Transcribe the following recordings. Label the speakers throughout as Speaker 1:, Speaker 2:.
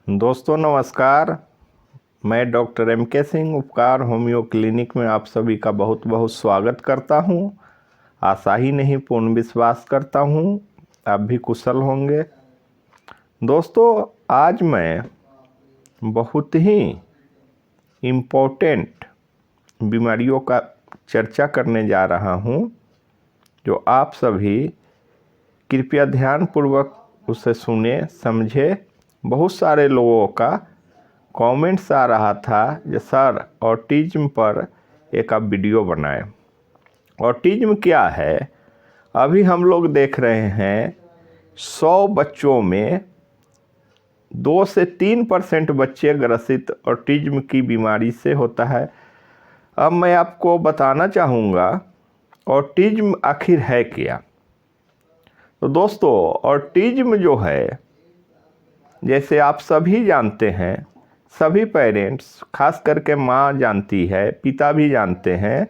Speaker 1: दोस्तों नमस्कार। मैं डॉक्टर M.K. सिंह उपकार होम्यो क्लिनिक में आप सभी का बहुत बहुत स्वागत करता हूं। आशा ही नहीं पूर्ण विश्वास करता हूं आप भी कुशल होंगे। दोस्तों आज मैं बहुत ही इम्पोर्टेंट बीमारियों का चर्चा करने जा रहा हूं, जो आप सभी कृपया ध्यानपूर्वक उसे सुने समझे। बहुत सारे लोगों का कमेंट्स आ रहा था कि सर ऑटिज्म पर एक आप वीडियो बनाएं। ऑटिज्म क्या है? अभी हम लोग देख रहे हैं 100 बच्चों में 2 से 3% बच्चे ग्रसित ऑटिज्म की बीमारी से होता है। अब मैं आपको बताना चाहूँगा ऑटिज्म आखिर है क्या। तो दोस्तों ऑटिज्म जो है, जैसे आप सभी जानते हैं, सभी पेरेंट्स खास करके माँ जानती है, पिता भी जानते हैं,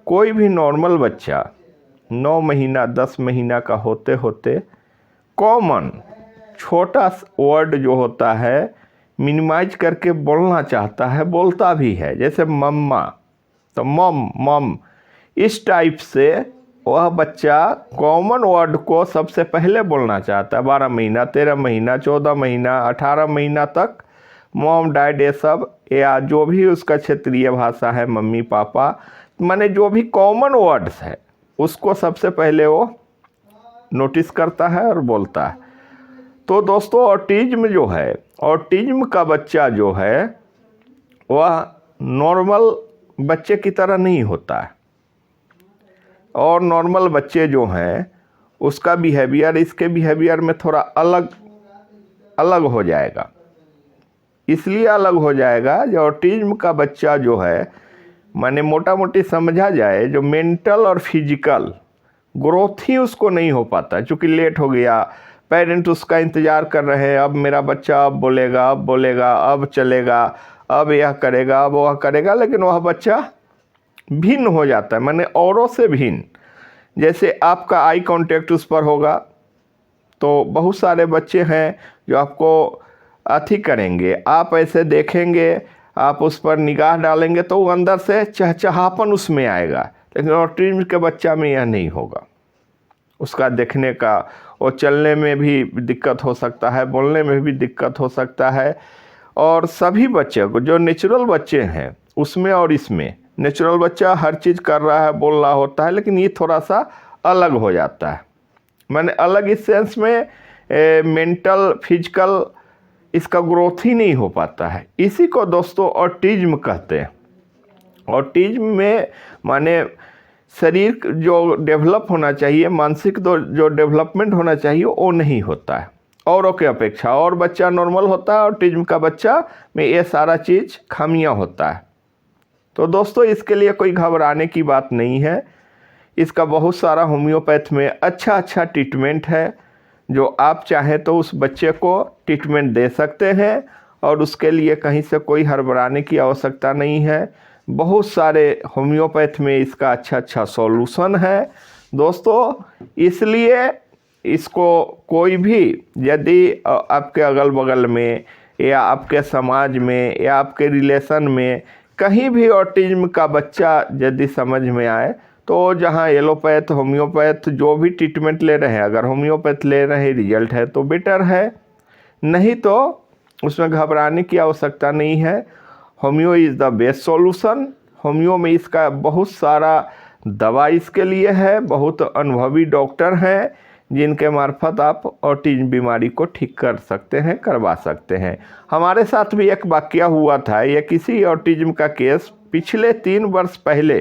Speaker 1: कोई भी नॉर्मल बच्चा 9 महीना 10 महीना का होते होते कॉमन छोटा वर्ड जो होता है मिनिमाइज करके बोलना चाहता है, बोलता भी है। जैसे मम्मा तो मम मम, इस टाइप से वह बच्चा कॉमन वर्ड को सबसे पहले बोलना चाहता है। 12 महीना 13 महीना 14 महीना 18 महीना तक मॉम डैड ये सब, या जो भी उसका क्षेत्रीय भाषा है, मम्मी पापा, माने जो भी कॉमन वर्ड्स है उसको सबसे पहले वो नोटिस करता है और बोलता है। तो दोस्तों ऑटिज्म जो है, ऑटिज्म का बच्चा जो है वह नॉर्मल बच्चे की तरह नहीं होता है। और नॉर्मल बच्चे जो हैं उसका बिहेवियर इसके बिहेवियर में थोड़ा अलग अलग हो जाएगा। इसलिए अलग हो जाएगा जो ऑटिज्म का बच्चा जो है, माने मोटा मोटी समझा जाए, जो मेंटल और फिजिकल ग्रोथ ही उसको नहीं हो पाता, क्योंकि लेट हो गया। पेरेंट उसका इंतज़ार कर रहे हैं, अब मेरा बच्चा अब बोलेगा, अब बोलेगा, अब चलेगा, अब यह करेगा, अब वह करेगा, लेकिन वह बच्चा भिन्न हो जाता है, माने औरों से भिन्न। जैसे आपका आई कांटेक्ट उस पर होगा तो बहुत सारे बच्चे हैं जो आपको अथी करेंगे, आप ऐसे देखेंगे, आप उस पर निगाह डालेंगे तो वो अंदर से चहचहापन उसमें आएगा। लेकिन ऑटिज्म के बच्चा में यह नहीं होगा। उसका देखने का, वो चलने में भी दिक्कत हो सकता है, बोलने में भी दिक्कत हो सकता है। और सभी बच्चे को, जो नेचुरल बच्चे हैं उसमें और इसमें, नेचुरल बच्चा हर चीज़ कर रहा है, बोल रहा होता है, लेकिन ये थोड़ा सा अलग हो जाता है। माने अलग इस सेंस में मेंटल फिजिकल इसका ग्रोथ ही नहीं हो पाता है। इसी को दोस्तों ऑटिज्म कहते हैं। ऑटिज्म में माने शरीर जो डेवलप होना चाहिए, मानसिक जो डेवलपमेंट होना चाहिए वो नहीं होता है औरों के अपेक्षा। और बच्चा नॉर्मल होता है, ऑटिज्म का बच्चा में ये सारा चीज़ खामियां होता है। तो दोस्तों इसके लिए कोई घबराने की बात नहीं है। इसका बहुत सारा होम्योपैथ में अच्छा ट्रीटमेंट है, जो आप चाहें तो उस बच्चे को ट्रीटमेंट दे सकते हैं, और उसके लिए कहीं से कोई हड़बड़ाने की आवश्यकता नहीं है। बहुत सारे होम्योपैथ में इसका अच्छा सॉल्यूशन है दोस्तों। इसलिए इसको कोई भी, यदि आपके अगल बगल में या आपके समाज में या आपके रिलेशन में कहीं भी ऑटिज्म का बच्चा यदि समझ में आए, तो जहाँ एलोपैथ होम्योपैथ जो भी ट्रीटमेंट ले रहे हैं, अगर होम्योपैथ ले रहे हैं रिजल्ट है तो बेटर है, नहीं तो उसमें घबराने की आवश्यकता नहीं है। Homeo is the best solution. Homeo में इसका बहुत सारा दवा इसके लिए है, बहुत अनुभवी डॉक्टर हैं जिनके मार्फत आप ऑटिज्म बीमारी को ठीक कर सकते हैं, करवा सकते हैं। हमारे साथ भी एक वाकया हुआ था। यह किसी ऑटिज्म का केस पिछले 3 वर्ष पहले,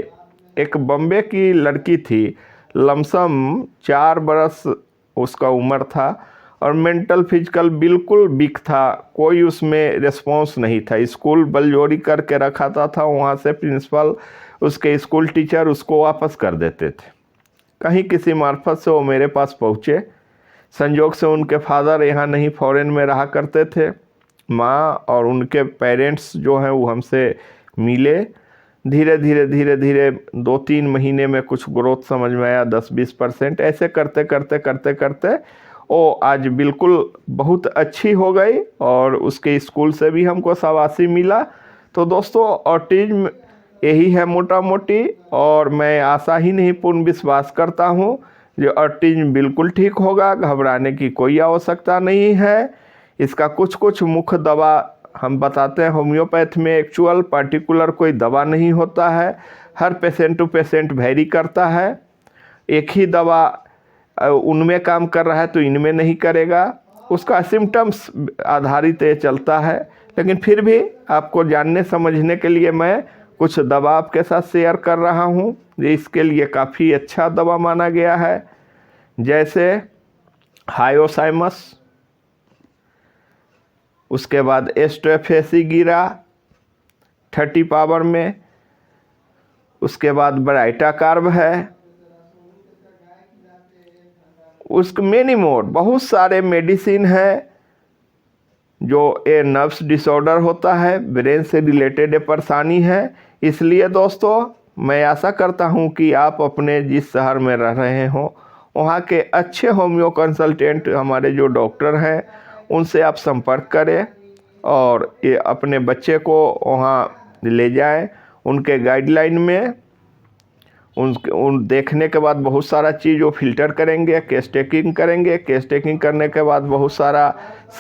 Speaker 1: एक बम्बे की लड़की थी, लमसम 4 बरस उसका उम्र था, और मेंटल फिजिकल बिल्कुल वीक था, कोई उसमें रिस्पॉन्स नहीं था। स्कूल बलजोरी करके रखा था, वहाँ से प्रिंसिपल, उसके स्कूल टीचर उसको वापस कर देते थे। कहीं किसी मार्फत से वो मेरे पास पहुँचे। संजोग से उनके फादर यहाँ नहीं, फॉरेन में रहा करते थे। माँ और उनके पेरेंट्स जो हैं वो हमसे मिले। धीरे धीरे 2-3 महीने में कुछ ग्रोथ समझ में आया, 10-20%। ऐसे करते करते वो आज बिल्कुल बहुत अच्छी हो गई और उसके स्कूल से भी हमको शाबाशी मिला। तो दोस्तों ऑटिज्म यही है मोटा मोटी, और मैं आशा ही नहीं पूर्ण विश्वास करता हूँ जो ऑटिज्म बिल्कुल ठीक होगा। घबराने की कोई आवश्यकता नहीं है। इसका कुछ कुछ मुख्य दवा हम बताते हैं। होम्योपैथ में एक्चुअल पार्टिकुलर कोई दवा नहीं होता है, हर पेशेंट टू पेशेंट वेरी करता है। एक ही दवा उनमें काम कर रहा है तो इनमें नहीं करेगा, उसका सिम्टम्स आधारित ये चलता है। लेकिन फिर भी आपको जानने समझने के लिए मैं कुछ दवा आपके साथ शेयर कर रहा हूँ जो इसके लिए काफ़ी अच्छा दवा माना गया है। जैसे हायोसाइमस, उसके बाद एस्ट्रोफेसिगिरा 30 पावर में, उसके बाद ब्राइटा कार्ब है, उसके मेनी मोर बहुत सारे मेडिसिन है। जो ये नर्व्स डिसऑर्डर होता है, ब्रेन से रिलेटेड ये परेशानी है। इसलिए दोस्तों मैं आशा करता हूँ कि आप अपने जिस शहर में रह रहे हो वहाँ के अच्छे होम्यो कंसल्टेंट हमारे जो डॉक्टर हैं उनसे आप संपर्क करें और ये अपने बच्चे को वहाँ ले जाएं। उनके गाइडलाइन में उन देखने के बाद बहुत सारा चीज़ वो फिल्टर करेंगे, केस टेकिंग करेंगे। केस टेकिंग करने के बाद बहुत सारा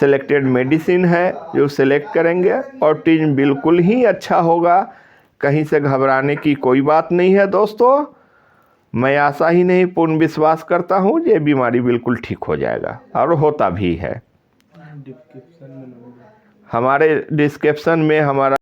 Speaker 1: सिलेक्टेड मेडिसिन है जो सिलेक्ट करेंगे। ऑटिज्म बिल्कुल ही अच्छा होगा, कहीं से घबराने की कोई बात नहीं है। दोस्तों मैं आशा ही नहीं पूर्ण विश्वास करता हूँ ये बीमारी बिल्कुल ठीक हो जाएगा और होता भी है। हमारे डिस्क्रिप्शन में हमारा